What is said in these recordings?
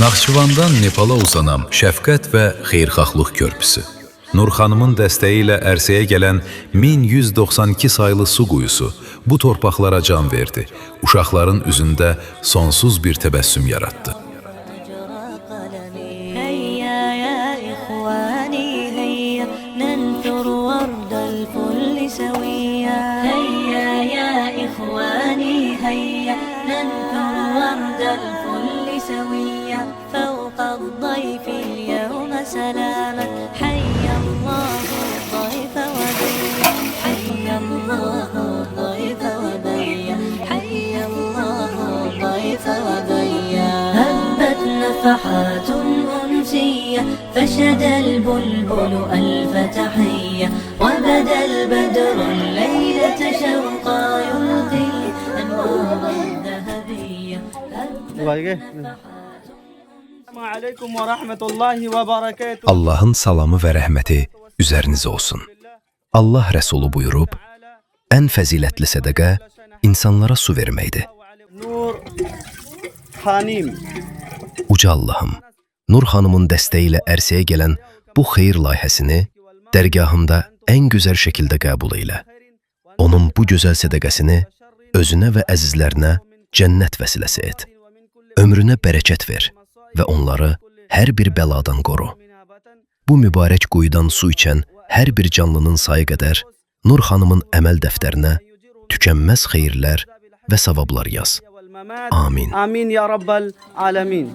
Naxçıvandan Nepala uzanan şəfqət və xeyirxahlıq körpüsü. Nur xanımın dəstəyi ilə ərsəyə gələn 1192 saylı su quyusu bu torpaqlara can verdi. Uşaqların üzündə sonsuz bir təbəssüm yaratdı. فوق الضيف اليوم سلاما حي الله الضيف وبيا حي الله الضيف وبيا حي الله الضيف وبيا هبت نفحات أنسية فشد البلبل ألف تحية وبدا البدر الليلة شوقا يلقي الأنوار الذهبية Allah'ın salamı və rəhməti üzərinizə olsun. Allah Rəsulu buyurub, ən fəzilətli sədəqə insanlara su verməkdir. Uca Allahım, Nur xanımın dəstəyi ilə ərsəyə gələn bu xeyir layihəsini dərgahında ən gözəl şəkildə qəbul elə. Onun bu gözəl sədəqəsini özünə və əzizlərinə cənnət vəsiləsi et. Ömrünə bərəkət ver və onları hər bir bəladan qoru. Bu mübarək quyudan su içən hər bir canlının sayı qədər Nur xanımın əməl dəftərinə tükənməz xeyirlər və savablar yaz. Amin. Amin ya Rabbal alemin.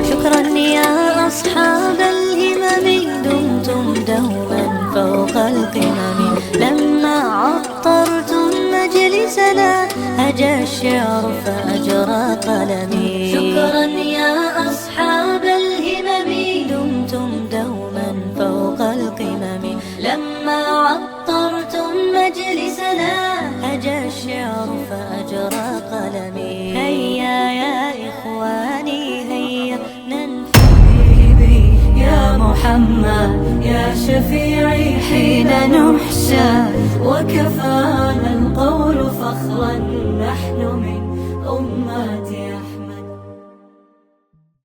Şükran ya ashabel himami dumtum dawman fawqal qimami lemma attartum meclisana هجى الشعر فأجرى قلمي شكرا يا أصحاب الهمم دمتم دوما فوق القمم لما عطرتم مجلسنا هجى الشعر فأجرى قلمي هيا يا إخواني هيا ننحبي يا محمد يا شفيعي حين نحشى وكفانا القول فخرا نحن من أمتي